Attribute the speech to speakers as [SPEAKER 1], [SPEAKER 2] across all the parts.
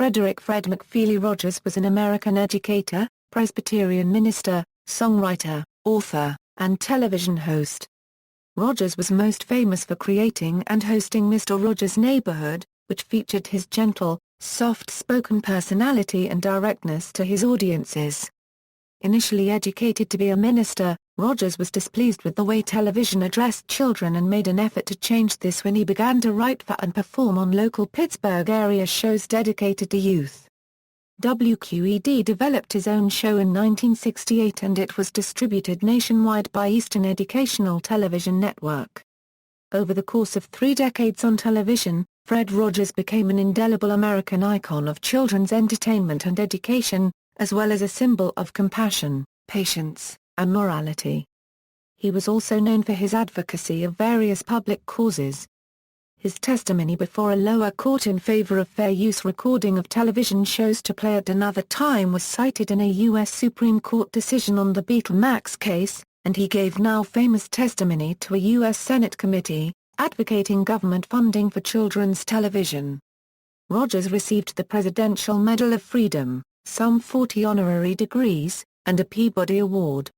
[SPEAKER 1] Frederick "Fred" McFeely Rogers was an American educator, Presbyterian minister, songwriter, author, and television host. Rogers was most famous for creating and hosting Mr. Rogers' Neighborhood, which featured his gentle, soft-spoken personality and directness to his audiences. Initially educated to be a minister, Rogers was displeased with the way television addressed children and made an effort to change this when he began to write for and perform on local Pittsburgh area shows dedicated to youth. WQED developed his own show in 1968 and it was distributed nationwide by Eastern Educational Television Network. Over the course of 3 decades on television, Fred Rogers became an indelible American icon of children's entertainment and education, as well as a symbol of compassion, patience, and morality. He was also known for his advocacy of various public causes. His testimony before a lower court in favor of fair use recording of television shows to play at another time was cited in a U.S. Supreme Court decision on the Betamax case, and he gave now famous testimony to a U.S. Senate committee, advocating government funding for children's television. Rogers received the Presidential Medal of Freedom, some 40 honorary degrees, and a Peabody Award.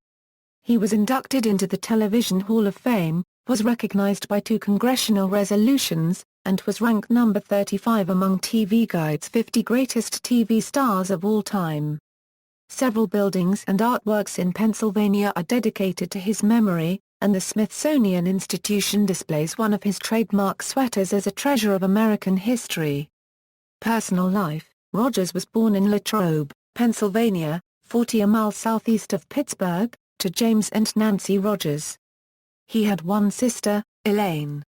[SPEAKER 1] He was inducted into the Television Hall of Fame, was recognized by 2 congressional resolutions, and was ranked number 35 among TV Guide's 50 greatest TV stars of all time. Several buildings and artworks in Pennsylvania are dedicated to his memory, and the Smithsonian Institution displays one of his trademark sweaters as a treasure of American history. Personal life: Rogers was born in Latrobe, Pennsylvania, 40 miles southeast of Pittsburgh, to James and Nancy Rogers. He had one sister, Elaine.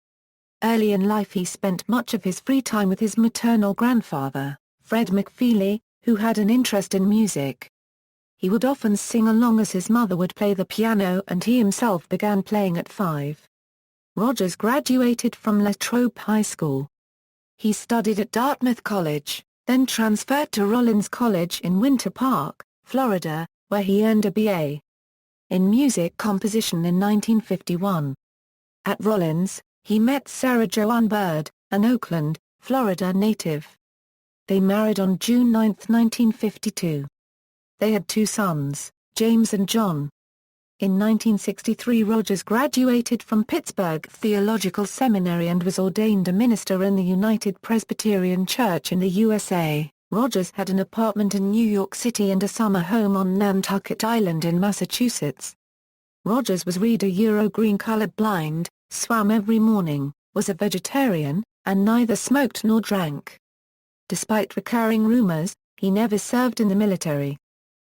[SPEAKER 1] Early in life he spent much of his free time with his maternal grandfather, Fred McFeely, who had an interest in music. He would often sing along as his mother would play the piano and he himself began playing at 5. Rogers graduated from Latrobe High School. He studied at Dartmouth College, then transferred to Rollins College in Winter Park, Florida, where he earned a B.A. in music composition in 1951. At Rollins, he met Sarah Joanne Bird, an Oakland, Florida native. They married on June 9, 1952. They had 2 sons, James and John. In 1963 Rogers graduated from Pittsburgh Theological Seminary and was ordained a minister in the United Presbyterian Church in the USA. Rogers had an apartment in New York City and a summer home on Nantucket Island in Massachusetts. Rogers was green color blind, swam every morning, was a vegetarian, and neither smoked nor drank. Despite recurring rumors, he never served in the military.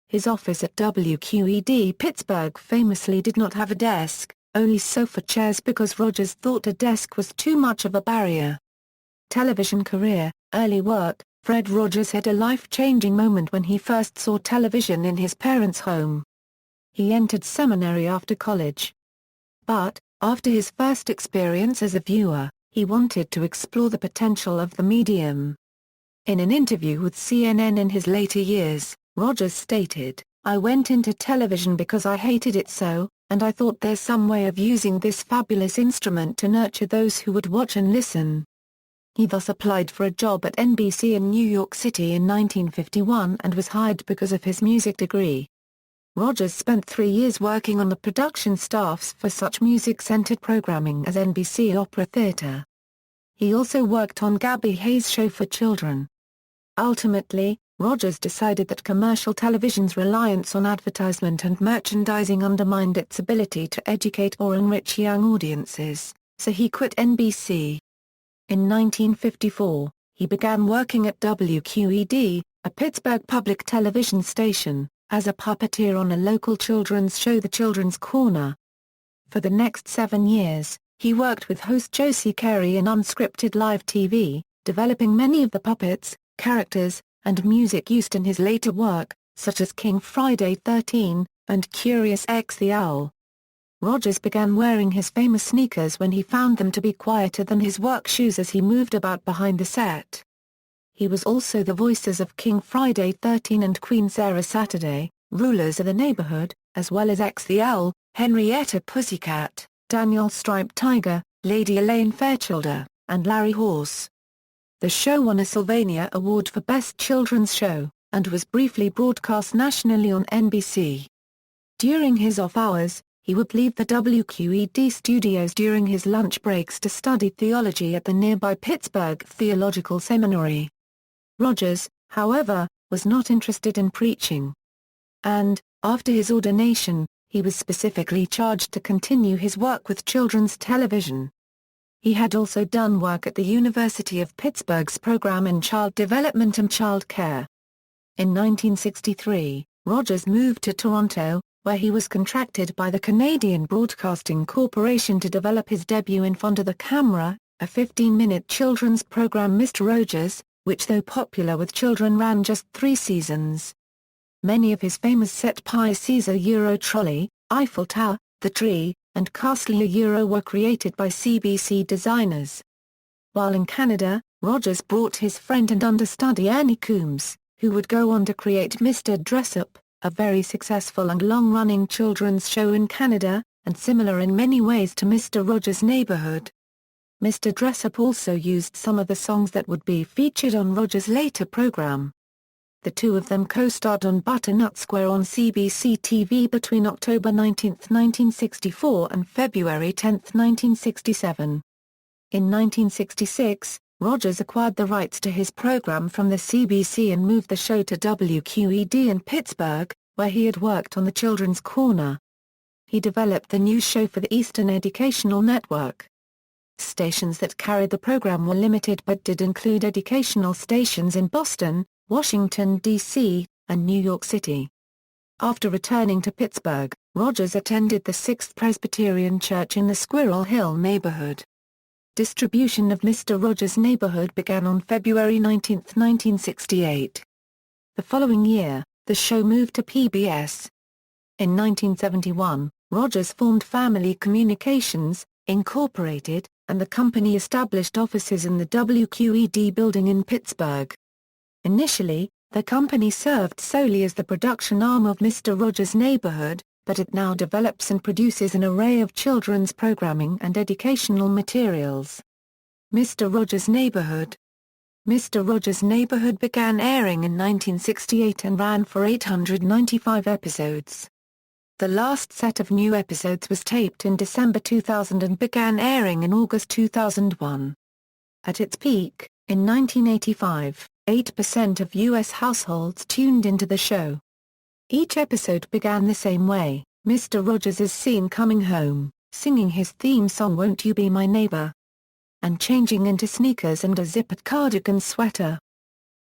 [SPEAKER 1] His office at WQED Pittsburgh famously did not have a desk, only sofa chairs because Rogers thought a desk was too much of a barrier. Television career: early work: Fred Rogers had a life-changing moment when he first saw television in his parents' home. He entered seminary after college. But, after his first experience as a viewer, he wanted to explore the potential of the medium. In an interview with CNN in his later years, Rogers stated, "I went into television because I hated it so, and I thought there's some way of using this fabulous instrument to nurture those who would watch and listen." He thus applied for a job at NBC in New York City in 1951 and was hired because of his music degree. Rogers spent 3 years working on the production staffs for such music-centered programming as NBC Opera Theatre. He also worked on Gabby Hayes' show for children. Ultimately, Rogers decided that commercial television's reliance on advertisement and merchandising undermined its ability to educate or enrich young audiences, so he quit NBC. In 1954, he began working at WQED, a Pittsburgh public television station, as a puppeteer on a local children's show The Children's Corner. For the next 7 years, he worked with host Josie Carey in unscripted live TV, developing many of the puppets, characters, and music used in his later work, such as King Friday 13, and Curious X the Owl. Rogers began wearing his famous sneakers when he found them to be quieter than his work shoes as he moved about behind the set. He was also the voices of King Friday 13 and Queen Sarah Saturday, Rulers of the Neighborhood, as well as X the Owl, Henrietta Pussycat, Daniel Striped Tiger, Lady Elaine Fairchilder, and Larry Horse. The show won a Sylvania Award for Best Children's Show, and was briefly broadcast nationally on NBC. During his off hours, he would leave the WQED studios during his lunch breaks to study theology at the nearby Pittsburgh Theological Seminary. Rogers, however, was not interested in preaching. And, after his ordination, he was specifically charged to continue his work with children's television. He had also done work at the University of Pittsburgh's program in child development and child care. In 1963, Rogers moved to Toronto, where he was contracted by the Canadian Broadcasting Corporation to develop his debut in front of the camera, a 15-minute children's program Mr. Rogers, which though popular with children ran just 3 seasons. Many of his famous set pieces Euro Trolley, Eiffel Tower, The Tree, and Castle Euro were created by CBC designers. While in Canada, Rogers brought his friend and understudy Ernie Coombs, who would go on to create Mr. Dressup, a very successful and long-running children's show in Canada, and similar in many ways to Mr. Rogers' Neighborhood. Mr. Dressup also used some of the songs that would be featured on Rogers' later program. The two of them co-starred on Butternut Square on CBC TV between October 19, 1964 and February 10, 1967. In 1966, Rogers acquired the rights to his program from the CBC and moved the show to WQED in Pittsburgh, where he had worked on the Children's Corner. He developed the news show for the Eastern Educational Network. Stations that carried the program were limited but did include educational stations in Boston, Washington, D.C., and New York City. After returning to Pittsburgh, Rogers attended the 6th Presbyterian Church in the Squirrel Hill neighborhood. Distribution of Mr. Rogers' Neighborhood began on February 19, 1968. The following year, the show moved to PBS. In 1971, Rogers formed Family Communications, Incorporated, and the company established offices in the WQED building in Pittsburgh. Initially, the company served solely as the production arm of Mr. Rogers' Neighborhood, but it now develops and produces an array of children's programming and educational materials. Mr. Rogers' Neighborhood. Mr. Rogers' Neighborhood began airing in 1968 and ran for 895 episodes. The last set of new episodes was taped in December 2000 and began airing in August 2001. At its peak, in 1985, 8% of U.S. households tuned into the show. Each episode began the same way: Mr. Rogers is seen coming home, singing his theme song Won't You Be My Neighbor, and changing into sneakers and a zippered cardigan sweater.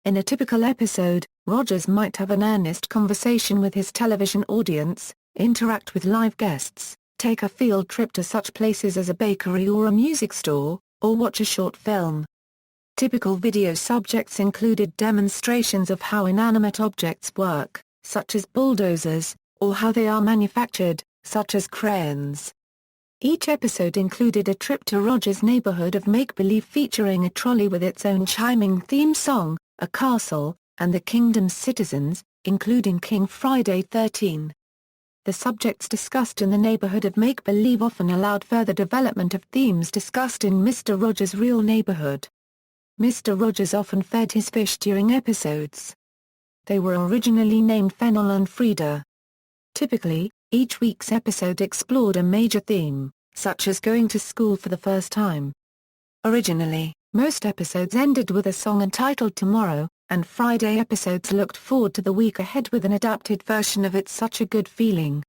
[SPEAKER 1] In a typical episode, Rogers might have an earnest conversation with his television audience, interact with live guests, take a field trip to such places as a bakery or a music store, or watch a short film. Typical video subjects included demonstrations of how inanimate objects work, such as bulldozers, or how they are manufactured, such as crayons. Each episode included a trip to Rogers' Neighborhood of make-believe featuring a trolley with its own chiming theme song, a castle, and the kingdom's citizens, including King Friday 13. The subjects discussed in the neighborhood of make-believe often allowed further development of themes discussed in Mr. Rogers' real neighborhood. Mr. Rogers often fed his fish during episodes. They were originally named Fennel and Frida. Typically, each week's episode explored a major theme, such as going to school for the first time. Originally, most episodes ended with a song entitled Tomorrow, and Friday episodes looked forward to the week ahead with an adapted version of It's Such a Good Feeling.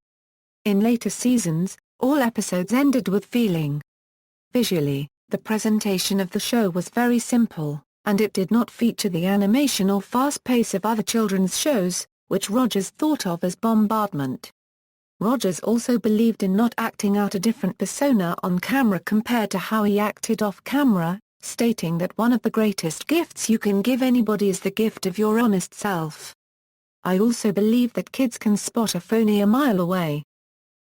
[SPEAKER 1] In later seasons, all episodes ended with Feeling. Visually, the presentation of the show was very simple, and it did not feature the animation or fast pace of other children's shows, which Rogers thought of as bombardment. Rogers also believed in not acting out a different persona on camera compared to how he acted off camera, stating that one of the greatest gifts you can give anybody is the gift of your honest self. I also believe that kids can spot a phony a mile away.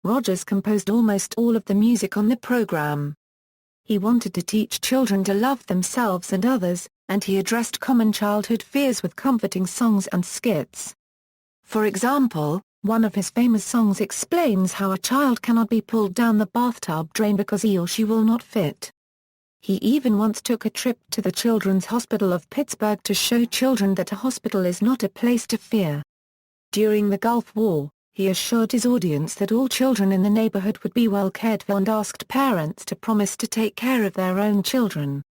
[SPEAKER 1] Rogers composed almost all of the music on the program. He wanted to teach children to love themselves and others, and he addressed common childhood fears with comforting songs and skits. For example, one of his famous songs explains how a child cannot be pulled down the bathtub drain because he or she will not fit. He even once took a trip to the Children's Hospital of Pittsburgh to show children that a hospital is not a place to fear. During the Gulf War, he assured his audience that all children in the neighborhood would be well cared for and asked parents to promise to take care of their own children.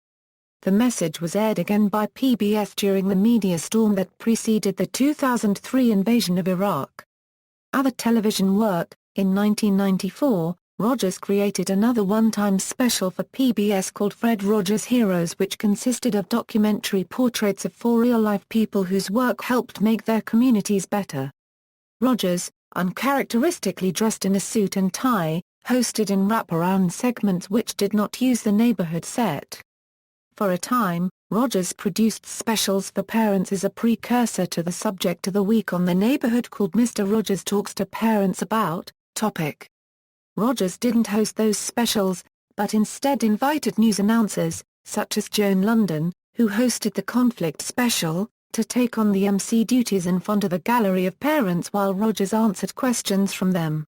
[SPEAKER 1] The message was aired again by PBS during the media storm that preceded the 2003 invasion of Iraq. Other television work: in 1994, Rogers created another one-time special for PBS called Fred Rogers Heroes, which consisted of documentary portraits of 4 real-life people whose work helped make their communities better. Rogers, uncharacteristically dressed in a suit and tie, hosted in wraparound segments which did not use the neighborhood set. For a time, Rogers produced specials for parents as a precursor to the Subject of the Week on the neighborhood called Mr. Rogers Talks to Parents About topic. Rogers didn't host those specials, but instead invited news announcers, such as Joan London, who hosted the Conflict special, to take on the MC duties in front of a gallery of parents while Rogers answered questions from them.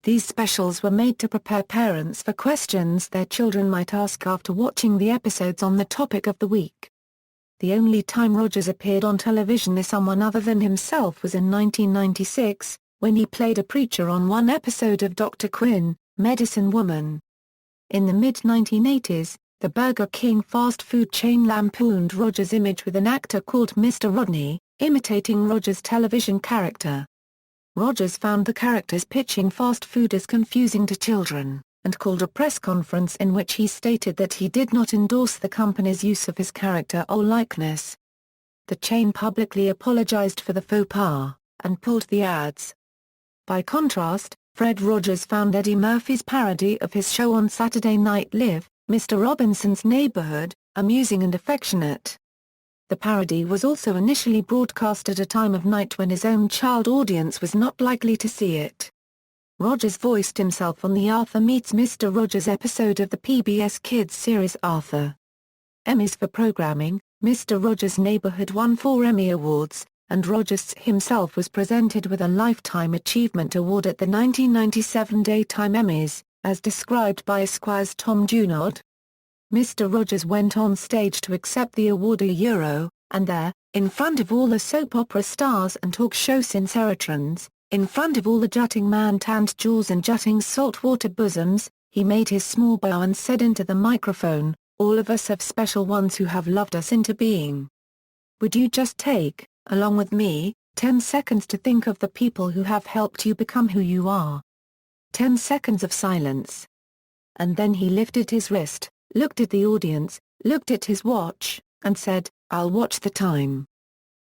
[SPEAKER 1] These specials were made to prepare parents for questions their children might ask after watching the episodes on the topic of the week. The only time Rogers appeared on television as someone other than himself was in 1996, when he played a preacher on one episode of Dr. Quinn, Medicine Woman. In the mid-1980s, the Burger King fast food chain lampooned Rogers' image with an actor called Mr. Rodney, imitating Rogers' television character. Rogers found the character's pitching fast food as confusing to children, and called a press conference in which he stated that he did not endorse the company's use of his character or likeness. The chain publicly apologized for the faux pas, and pulled the ads. By contrast, Fred Rogers found Eddie Murphy's parody of his show on Saturday Night Live, Mr. Robinson's Neighborhood, amusing and affectionate. The parody was also initially broadcast at a time of night when his own child audience was not likely to see it. Rogers voiced himself on the Arthur Meets Mr. Rogers episode of the PBS Kids series Arthur. Emmys for programming: Mr. Rogers' Neighborhood won 4 Emmy Awards, and Rogers himself was presented with a Lifetime Achievement Award at the 1997 Daytime Emmys, as described by Esquire's Tom Junod. Mr. Rogers went on stage to accept the award and there, in front of all the soap opera stars and talk show senseratrons, in front of all the jutting man-tanned jaws and jutting saltwater bosoms, he made his small bow and said into the microphone, "All of us have special ones who have loved us into being. Would you just take, along with me, 10 seconds to think of the people who have helped you become who you are?" 10 seconds of silence. And then he lifted his wrist, looked at the audience, looked at his watch, and said, "I'll watch the time."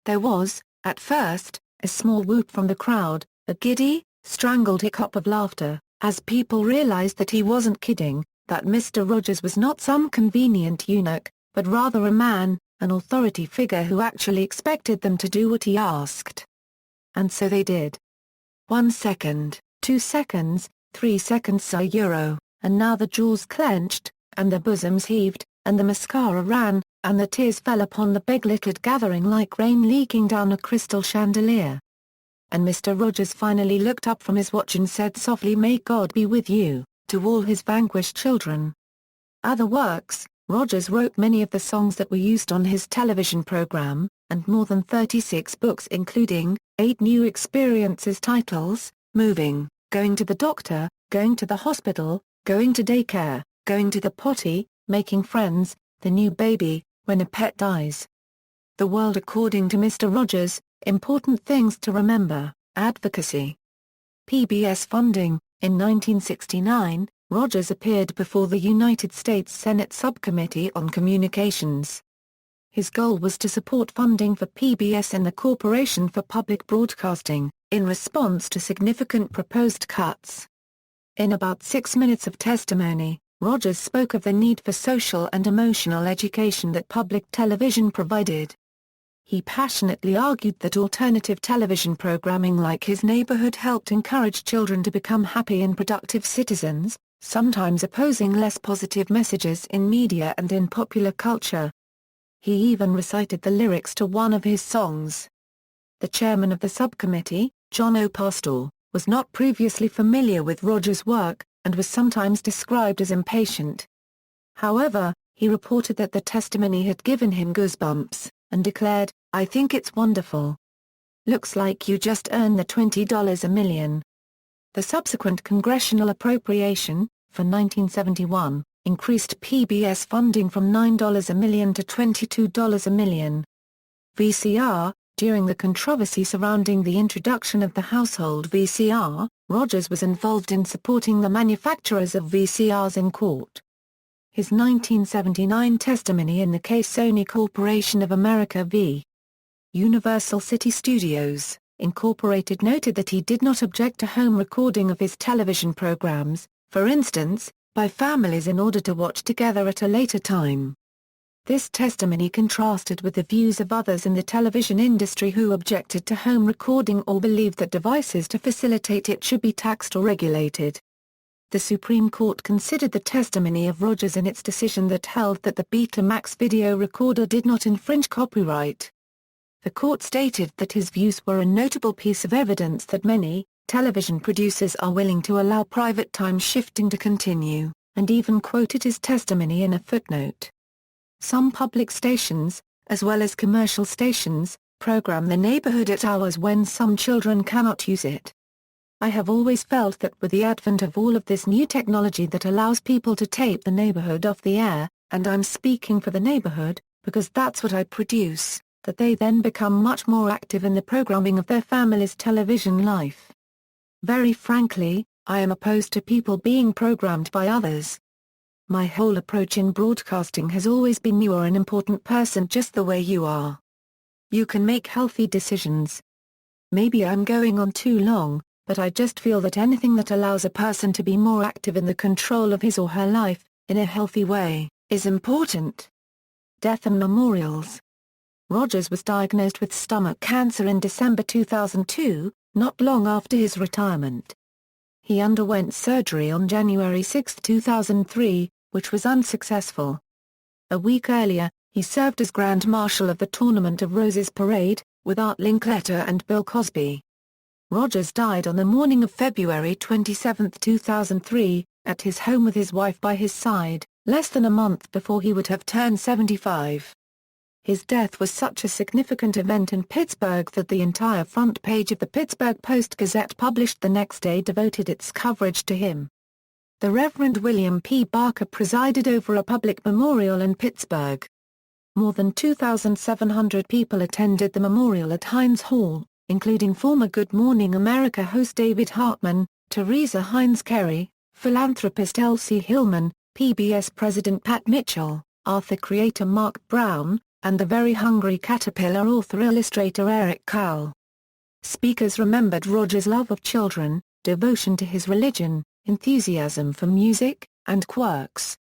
[SPEAKER 1] There was, at first, a small whoop from the crowd, a giddy, strangled hiccup of laughter, as people realized that he wasn't kidding, that Mr. Rogers was not some convenient eunuch, but rather a man, an authority figure who actually expected them to do what he asked. And so they did. 1 second, 2 seconds, 3 seconds and now the jaws clenched, and the bosoms heaved, and the mascara ran, and the tears fell upon the beg-littered gathering like rain leaking down a crystal chandelier. And Mr. Rogers finally looked up from his watch and said softly, "May God be with you," to all his vanquished children. Other works: Rogers wrote many of the songs that were used on his television program, and more than 36 books including 8 new experiences titles: Moving, Going to the Doctor, Going to the Hospital, Going to Daycare, Going to the Potty, Making Friends, The New Baby, When a Pet Dies. The World According to Mr. Rogers, Important Things to Remember, Advocacy. PBS funding: in 1969, Rogers appeared before the United States Senate Subcommittee on Communications. His goal was to support funding for PBS and the Corporation for Public Broadcasting, in response to significant proposed cuts. In about 6 minutes of testimony, Rogers spoke of the need for social and emotional education that public television provided. He passionately argued that alternative television programming like his neighborhood helped encourage children to become happy and productive citizens, sometimes opposing less positive messages in media and in popular culture. He even recited the lyrics to one of his songs. The chairman of the subcommittee, John O. Pastor, was not previously familiar with Rogers' work, and was sometimes described as impatient. However, He reported that the testimony had given him goosebumps, and declared, "I think it's wonderful. Looks like you just earned the $20 a million." The subsequent congressional appropriation, for 1971, increased PBS funding from $9 a million to $22 a million. VCR. During the controversy surrounding the introduction of the household VCR, Rogers was involved in supporting the manufacturers of VCRs in court. His 1979 testimony in the case Sony Corporation of America v. Universal City Studios, Incorporated noted that he did not object to home recording of his television programs, for instance, by families in order to watch together at a later time. This testimony contrasted with the views of others in the television industry who objected to home recording or believed that devices to facilitate it should be taxed or regulated. The Supreme Court considered the testimony of Rogers in its decision that held that the Betamax video recorder did not infringe copyright. The court stated that his views were a notable piece of evidence that many television producers are willing to allow private time shifting to continue, and even quoted his testimony in a footnote. Some public stations, as well as commercial stations, program the neighborhood at hours when some children cannot use it. I have always felt that with the advent of all of this new technology that allows people to tape the neighborhood off the air, and I'm speaking for the neighborhood, because that's what I produce, that they then become much more active in the programming of their family's television life. Very frankly, I am opposed to people being programmed by others. My whole approach in broadcasting has always been you are an important person just the way you are. You can make healthy decisions. Maybe I'm going on too long, but I just feel that anything that allows a person to be more active in the control of his or her life, in a healthy way, is important. Death and memorials. Rogers was diagnosed with stomach cancer in December 2002, not long after his retirement. He underwent surgery on January 6, 2003, which was unsuccessful. A week earlier, he served as Grand Marshal of the Tournament of Roses Parade, with Art Linkletter and Bill Cosby. Rogers died on the morning of February 27, 2003, at his home with his wife by his side, less than a month before he would have turned 75. His death was such a significant event in Pittsburgh that the entire front page of the Pittsburgh Post-Gazette published the next day devoted its coverage to him. The Reverend William P. Barker presided over a public memorial in Pittsburgh. More than 2,700 people attended the memorial at Heinz Hall, including former Good Morning America host David Hartman, Teresa Heinz Kerry, philanthropist Elsie Hillman, PBS President Pat Mitchell, Arthur creator Mark Brown, and the Very Hungry Caterpillar author-illustrator Eric Cowell. Speakers remembered Rogers' love of children, devotion to his religion, enthusiasm for music, and quirks.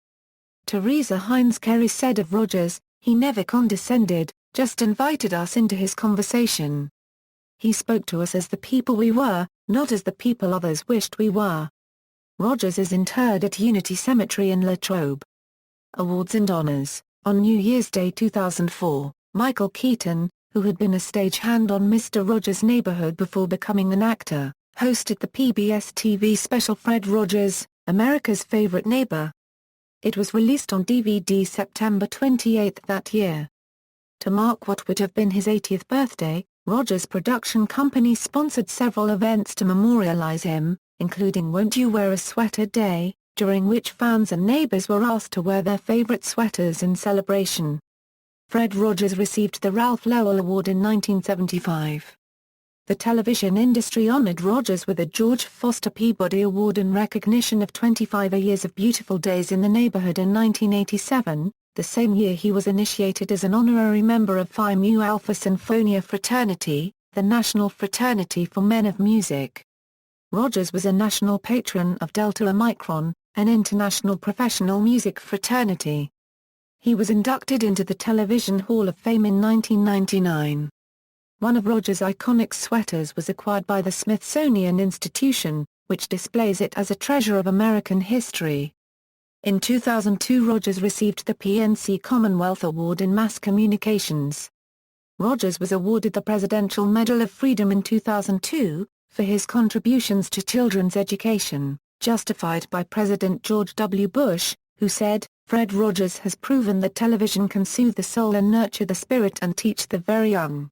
[SPEAKER 1] Teresa Heinz Kerry said of Rogers, "He never condescended, just invited us into his conversation. He spoke to us as the people we were, not as the people others wished we were." Rogers is interred at Unity Cemetery in Latrobe. Awards and honors. On New Year's Day 2004, Michael Keaton, who had been a stagehand on Mr. Rogers' Neighborhood before becoming an actor, hosted the PBS TV special Fred Rogers, America's Favorite Neighbor. It was released on DVD September 28 that year. To mark what would have been his 80th birthday, Rogers' production company sponsored several events to memorialize him, including Won't You Wear a Sweater Day, during which fans and neighbors were asked to wear their favorite sweaters in celebration. Fred Rogers received the Ralph Lowell Award in 1975. The television industry honored Rogers with a George Foster Peabody Award in recognition of 25 years of Beautiful Days in the Neighborhood in 1987, the same year he was initiated as an honorary member of Phi Mu Alpha Sinfonia Fraternity, the national fraternity for men of music. Rogers was a national patron of Delta Omicron, an international professional music fraternity. He was inducted into the Television Hall of Fame in 1999. One of Rogers' iconic sweaters was acquired by the Smithsonian Institution, which displays it as a treasure of American history. In 2002 Rogers received the PNC Commonwealth Award in Mass Communications. Rogers was awarded the Presidential Medal of Freedom in 2002, for his contributions to children's education, justified by President George W. Bush, who said, Fred Rogers has proven that television can soothe the soul and nurture the spirit and teach the very young.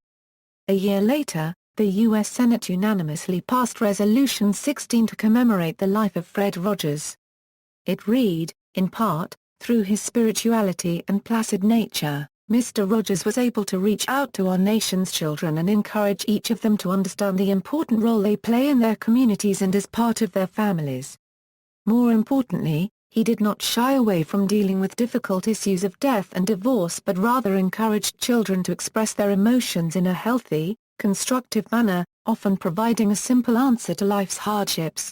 [SPEAKER 1] A year later, the U.S. Senate unanimously passed Resolution 16 to commemorate the life of Fred Rogers. It read, in part, through his spirituality and placid nature, Mr. Rogers was able to reach out to our nation's children and encourage each of them to understand the important role they play in their communities and as part of their families. More importantly, he did not shy away from dealing with difficult issues of death and divorce but rather encouraged children to express their emotions in a healthy, constructive manner, often providing a simple answer to life's hardships.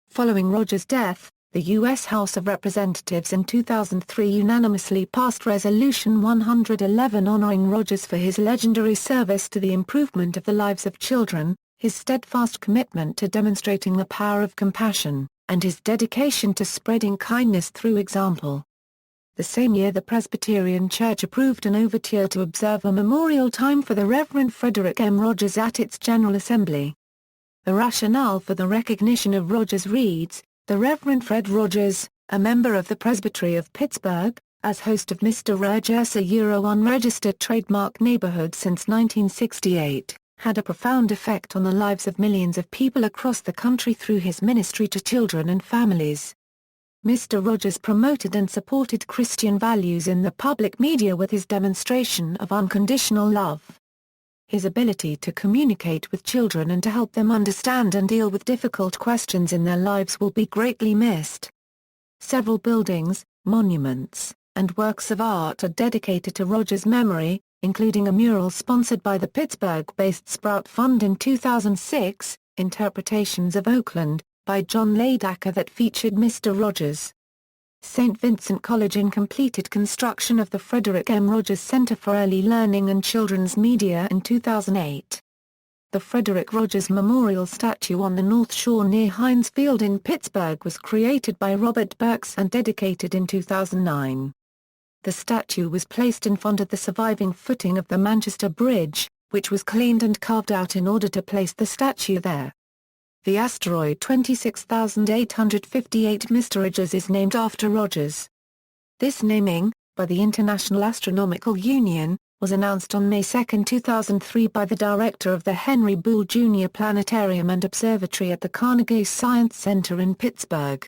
[SPEAKER 1] Following Rogers' death, the U.S. House of Representatives in 2003 unanimously passed Resolution 111 honoring Rogers for his legendary service to the improvement of the lives of children, his steadfast commitment to demonstrating the power of compassion, and his dedication to spreading kindness through example. The same year the Presbyterian Church approved an overture to observe a memorial time for the Reverend Frederick M. Rogers at its General Assembly. The rationale for the recognition of Rogers reads, the Reverend Fred Rogers, a member of the Presbytery of Pittsburgh, as host of Mr. Rogers' unregistered trademark neighborhood since 1968, had a profound effect on the lives of millions of people across the country through his ministry to children and families. Mr. Rogers promoted and supported Christian values in the public media with his demonstration of unconditional love. His ability to communicate with children and to help them understand and deal with difficult questions in their lives will be greatly missed. Several buildings, monuments, and works of art are dedicated to Rogers' memory, including a mural sponsored by the Pittsburgh-based Sprout Fund in 2006, Interpretations of Oakland, by John Ladacker that featured Mr. Rogers. St. Vincent College completed construction of the Frederick M. Rogers Center for Early Learning and Children's Media in 2008. The Frederick Rogers Memorial Statue on the North Shore near Heinz Field in Pittsburgh was created by Robert Burks and dedicated in 2009. The statue was placed in front of the surviving footing of the Manchester Bridge, which was cleaned and carved out in order to place the statue there. The asteroid 26858 Mr. Rogers is named after Rogers. This naming, by the International Astronomical Union, was announced on May 2, 2003 by the director of the Henry Boole Jr. Planetarium and Observatory at the Carnegie Science Center in Pittsburgh.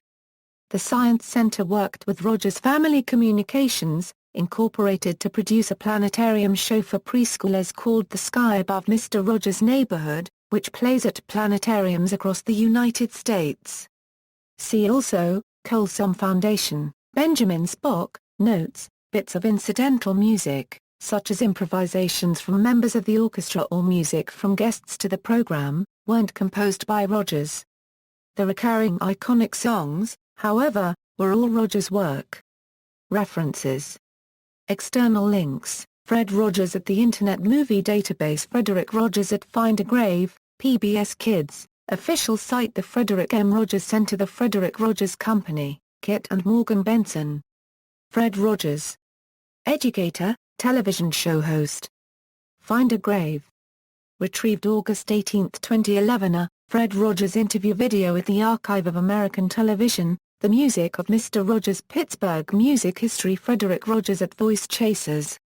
[SPEAKER 1] The Science Center worked with Rogers Family Communications, Incorporated to produce a planetarium show for preschoolers called The Sky Above Mr. Rogers' Neighborhood, which plays at planetariums across the United States. See also, Colson Foundation, Benjamin Spock, notes, bits of incidental music, such as improvisations from members of the orchestra or music from guests to the program, weren't composed by Rogers. The recurring iconic songs, however, were all Rogers' work. References. External links. Fred Rogers at the Internet Movie Database. Frederick Rogers at Find a Grave, PBS Kids, official site. The Frederick M. Rogers Center. The Frederick Rogers Company, Kit and Morgan Benson. Fred Rogers. Educator, television show host. Find a Grave. Retrieved August 18, 2011. A Fred Rogers interview video at the Archive of American Television. The music of Mr. Rogers. Pittsburgh music history. Frederick Rogers at Voice Chasers.